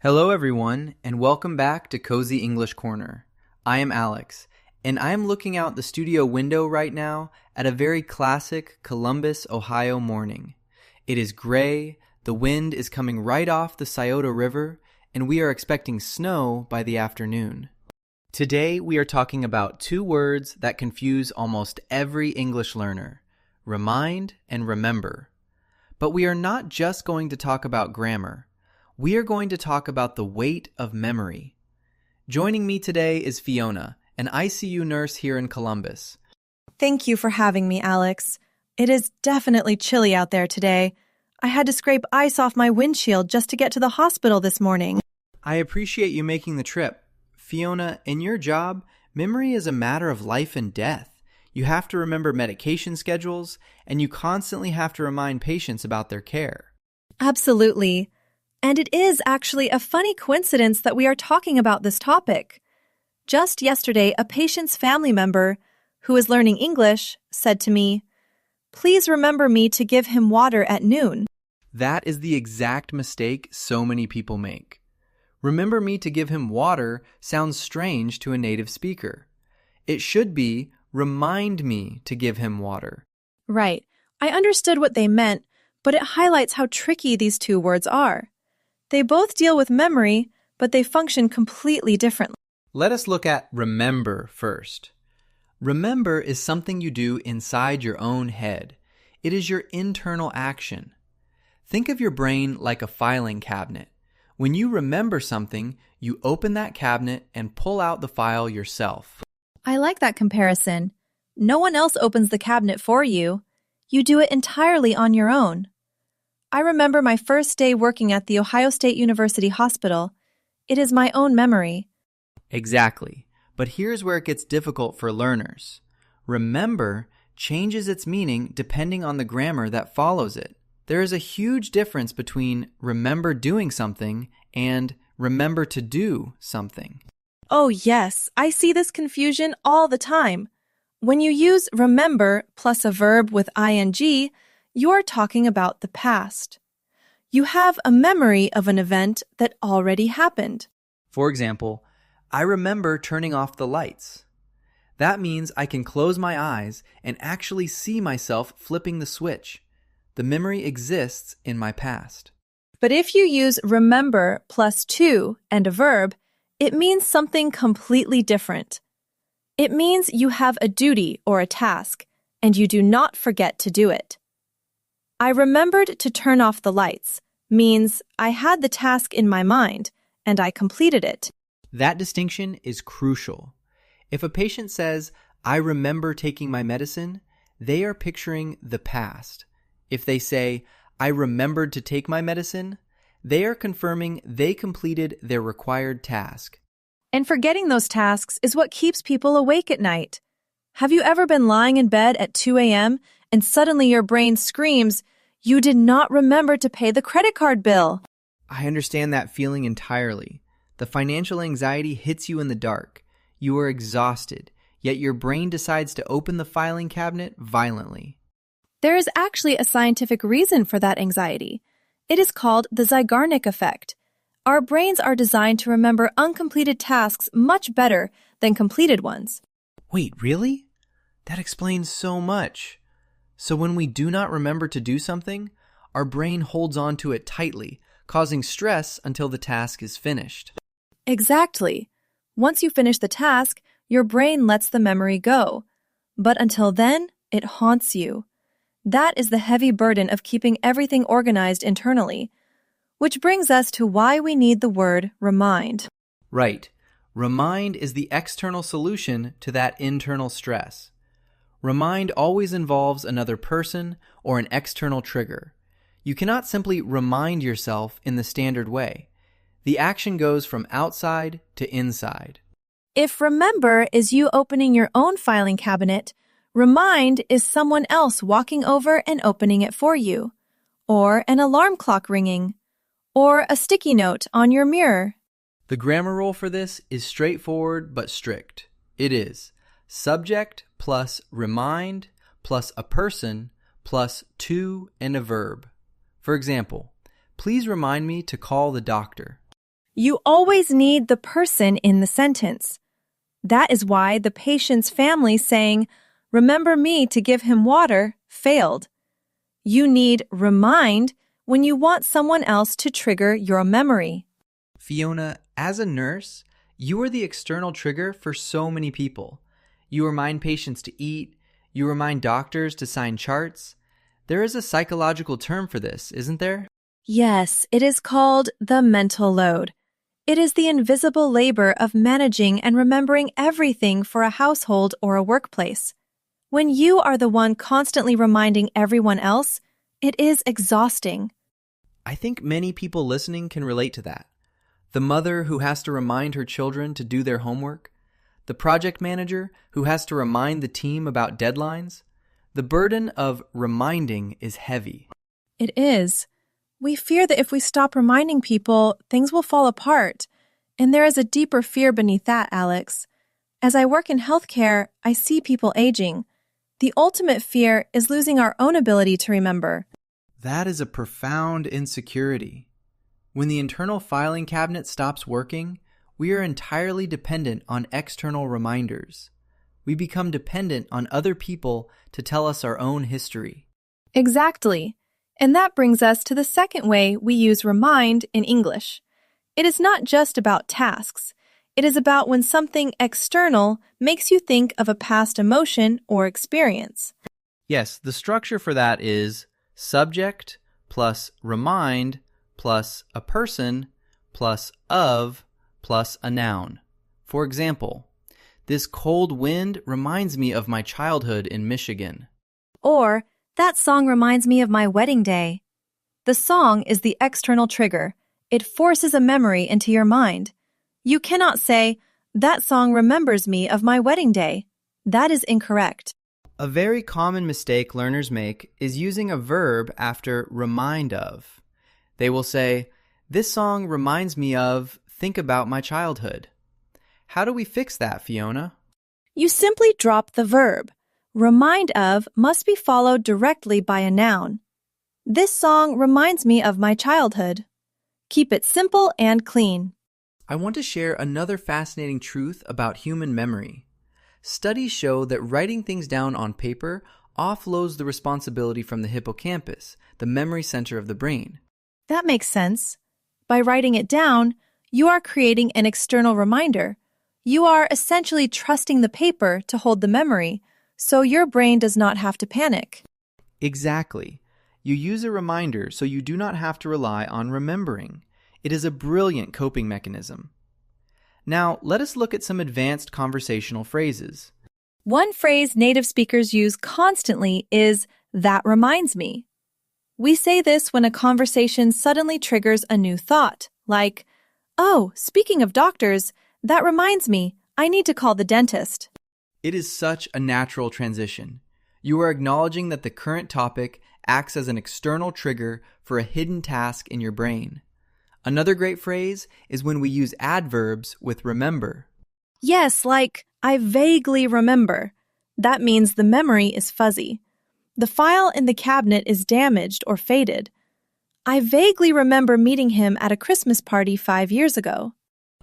Hello everyone, and welcome back to Cozy English Corner. I am Alex, and I am looking out the studio window right now at a very classic Columbus, Ohio morning. It is gray, the wind is coming right off the Scioto River, and we are expecting snow by the afternoon. Today we are talking about two words that confuse almost every English learner, remind and remember. But we are not just going to talk about grammar. We are going to talk about the weight of memory. Joining me today is Fiona, an ICU nurse here in Columbus. Thank you for having me, Alex. It is definitely chilly out there today. I had to scrape ice off my windshield just to get to the hospital this morning. I appreciate you making the trip. Fiona, in your job, memory is a matter of life and death. You have to remember medication schedules, and you constantly have to remind patients about their care. Absolutely. And it is actually a funny coincidence that we are talking about this topic. Just yesterday, a patient's family member, who is learning English, said to me, "Please remember me to give him water at noon." That is the exact mistake so many people make. Remember me to give him water sounds strange to a native speaker. It should be, remind me to give him water. Right. I understood what they meant, but it highlights how tricky these two words are. They both deal with memory, but they function completely differently. Let us look at remember first. Remember is something you do inside your own head. It is your internal action. Think of your brain like a filing cabinet. When you remember something, you open that cabinet and pull out the file yourself. I like that comparison. No one else opens the cabinet for you. You do it entirely on your own. I remember my first day working at the Ohio State University Hospital. It is my own memory. Exactly. But here's where it gets difficult for learners. Remember changes its meaning depending on the grammar that follows it. There is a huge difference between remember doing something and remember to do something. Oh yes, I see this confusion all the time. When you use remember plus a verb with ing, you're talking about the past. You have a memory of an event that already happened. For example, I remember turning off the lights. That means I can close my eyes and actually see myself flipping the switch. The memory exists in my past. But if you use remember plus to and a verb, it means something completely different. It means you have a duty or a task, and you do not forget to do it. I remembered to turn off the lights means I had the task in my mind, and I completed it. That distinction is crucial. If a patient says, I remember taking my medicine, they are picturing the past. If they say, I remembered to take my medicine, they are confirming they completed their required task. And forgetting those tasks is what keeps people awake at night. Have you ever been lying in bed at 2 a.m. and suddenly your brain screams, "You did not remember to pay the credit card bill"? I understand that feeling entirely. The financial anxiety hits you in the dark. You are exhausted, yet your brain decides to open the filing cabinet violently. There is actually a scientific reason for that anxiety. It is called the Zeigarnik effect. Our brains are designed to remember uncompleted tasks much better than completed ones. Wait, really? That explains so much. So when we do not remember to do something, our brain holds on to it tightly, causing stress until the task is finished. Exactly. Once you finish the task, your brain lets the memory go. But until then, it haunts you. That is the heavy burden of keeping everything organized internally. Which brings us to why we need the word remind. Right. Remind is the external solution to that internal stress. Remind always involves another person or an external trigger. You cannot simply remind yourself in the standard way. The action goes from outside to inside. If remember is you opening your own filing cabinet, remind is someone else walking over and opening it for you, or an alarm clock ringing, or a sticky note on your mirror. The grammar rule for this is straightforward but strict. It is subject plus remind plus a person plus to and a verb. For example, please remind me to call the doctor. You always need the person in the sentence. That is why the patient's family saying, "Remember me to give him water," failed. You need remind when you want someone else to trigger your memory. Fiona, as a nurse, you are the external trigger for so many people. You remind patients to eat. You remind doctors to sign charts. There is a psychological term for this, isn't there? Yes, it is called the mental load. It is the invisible labor of managing and remembering everything for a household or a workplace. When you are the one constantly reminding everyone else, it is exhausting. I think many people listening can relate to that. The mother who has to remind her children to do their homework, the project manager who has to remind the team about deadlines. The burden of reminding is heavy. It is. We fear that if we stop reminding people, things will fall apart. And there is a deeper fear beneath that, Alex. As I work in healthcare, I see people aging. The ultimate fear is losing our own ability to remember. That is a profound insecurity. When the internal filing cabinet stops working, we are entirely dependent on external reminders. We become dependent on other people to tell us our own history. Exactly. And that brings us to the second way we use remind in English. It is not just about tasks. It is about when something external makes you think of a past emotion or experience. Yes, the structure for that is subject plus remind plus a person plus of plus a noun. For example, this cold wind reminds me of my childhood in Michigan. Or, that song reminds me of my wedding day. The song is the external trigger. It forces a memory into your mind. You cannot say, "That song remembers me of my wedding day." That is incorrect. A very common mistake learners make is using a verb after remind of. They will say, "This song reminds me of, think about my childhood." How do we fix that, Fiona? You simply drop the verb. Remind of must be followed directly by a noun. This song reminds me of my childhood. Keep it simple and clean. I want to share another fascinating truth about human memory. Studies show that writing things down on paper offloads the responsibility from the hippocampus, the memory center of the brain. That makes sense. By writing it down, you are creating an external reminder. You are essentially trusting the paper to hold the memory, so your brain does not have to panic. Exactly. You use a reminder so you do not have to rely on remembering. It is a brilliant coping mechanism. Now, let us look at some advanced conversational phrases. One phrase native speakers use constantly is, "That reminds me." We say this when a conversation suddenly triggers a new thought, like, "Oh, speaking of doctors, that reminds me, I need to call the dentist." It is such a natural transition. You are acknowledging that the current topic acts as an external trigger for a hidden task in your brain. Another great phrase is when we use adverbs with remember. Yes, like, "I vaguely remember." That means the memory is fuzzy. The file in the cabinet is damaged or faded. I vaguely remember meeting him at a Christmas party 5 years ago.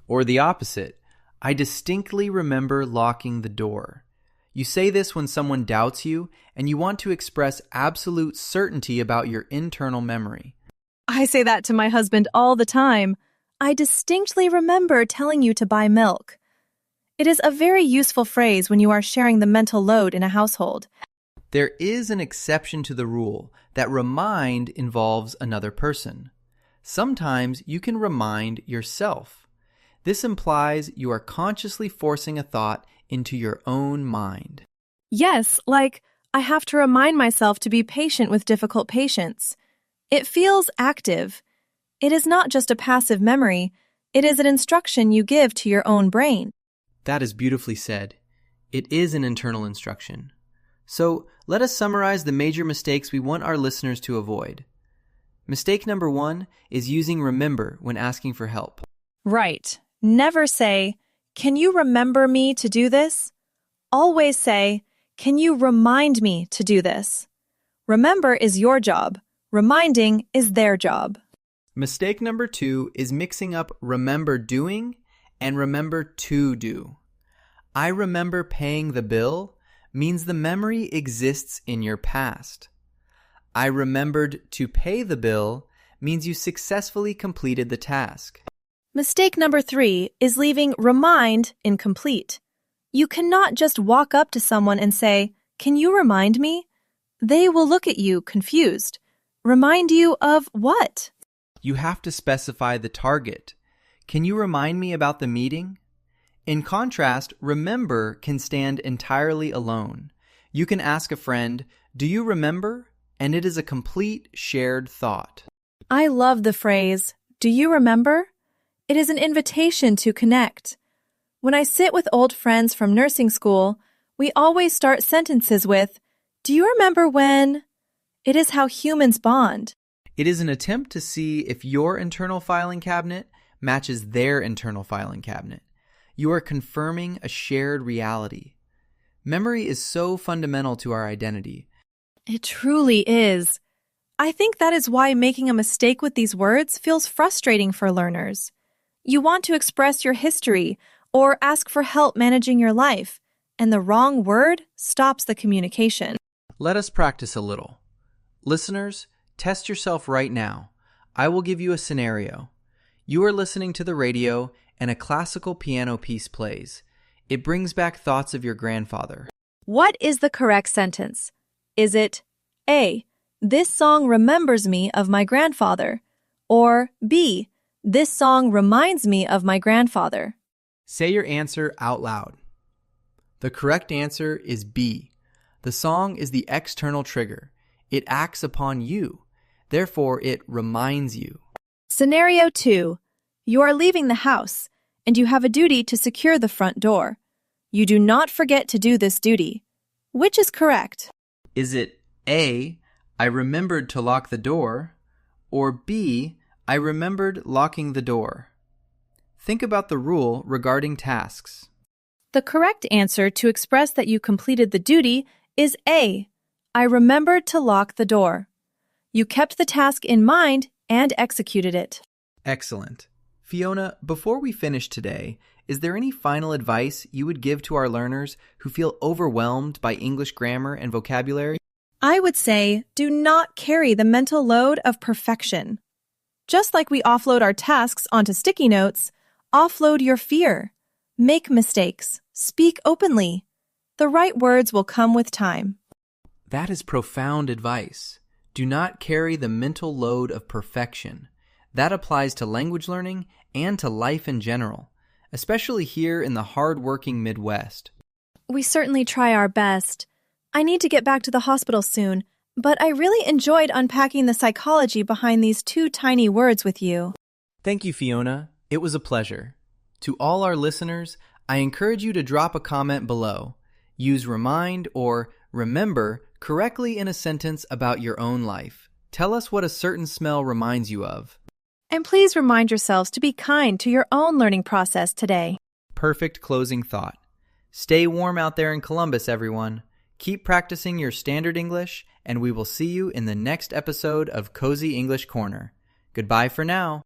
Or the opposite. I distinctly remember locking the door. You say this when someone doubts you and you want to express absolute certainty about your internal memory. I say that to my husband all the time. "I distinctly remember telling you to buy milk." It is a very useful phrase when you are sharing the mental load in a household. There is an exception to the rule that remind involves another person. Sometimes you can remind yourself. This implies you are consciously forcing a thought into your own mind. Yes, like, "I have to remind myself to be patient with difficult patients." It feels active. It is not just a passive memory. It is an instruction you give to your own brain. That is beautifully said. It is an internal instruction. So let us summarize the major mistakes we want our listeners to avoid. Mistake number 1 is using remember when asking for help. Right. Never say, "Can you remember me to do this?" Always say, "Can you remind me to do this?" Remember is your job. Reminding is their job. Mistake number 2 is mixing up remember doing and remember to do. I remember paying the bill means the memory exists in your past. I remembered to pay the bill means you successfully completed the task. Mistake number 3 is leaving remind incomplete. You cannot just walk up to someone and say, "Can you remind me?" They will look at you confused. Remind you of what? You have to specify the target. Can you remind me about the meeting? In contrast, remember can stand entirely alone. You can ask a friend, "Do you remember?" And it is a complete shared thought. I love the phrase, "Do you remember?" It is an invitation to connect. When I sit with old friends from nursing school, we always start sentences with, "Do you remember when?" It is how humans bond. It is an attempt to see if your internal filing cabinet matches their internal filing cabinet. You are confirming a shared reality. Memory is so fundamental to our identity. It truly is. I think that is why making a mistake with these words feels frustrating for learners. You want to express your history or ask for help managing your life, and the wrong word stops the communication. Let us practice a little. Listeners, test yourself right now. I will give you a scenario. You are listening to the radio and a classical piano piece plays. It brings back thoughts of your grandfather. What is the correct sentence? Is it A, "This song remembers me of my grandfather," or B, "This song reminds me of my grandfather"? Say your answer out loud. The correct answer is B. The song is the external trigger. It acts upon you. Therefore, it reminds you. Scenario 2. You are leaving the house, and you have a duty to secure the front door. You do not forget to do this duty. Which is correct? Is it A, "I remembered to lock the door," or B, "I remembered locking the door"? Think about the rule regarding tasks. The correct answer to express that you completed the duty is A, "I remembered to lock the door." You kept the task in mind and executed it. Excellent. Fiona, before we finish today, is there any final advice you would give to our learners who feel overwhelmed by English grammar and vocabulary? I would say, do not carry the mental load of perfection. Just like we offload our tasks onto sticky notes, offload your fear. Make mistakes. Speak openly. The right words will come with time. That is profound advice. Do not carry the mental load of perfection. That applies to language learning and to life in general, especially here in the hard-working Midwest. We certainly try our best. I need to get back to the hospital soon, but I really enjoyed unpacking the psychology behind these 2 tiny words with you. Thank you, Fiona. It was a pleasure. To all our listeners, I encourage you to drop a comment below. Use remind or remember correctly in a sentence about your own life. Tell us what a certain smell reminds you of. And please remind yourselves to be kind to your own learning process today. Perfect closing thought. Stay warm out there in Columbus, everyone. Keep practicing your standard English, and we will see you in the next episode of Cozy English Corner. Goodbye for now.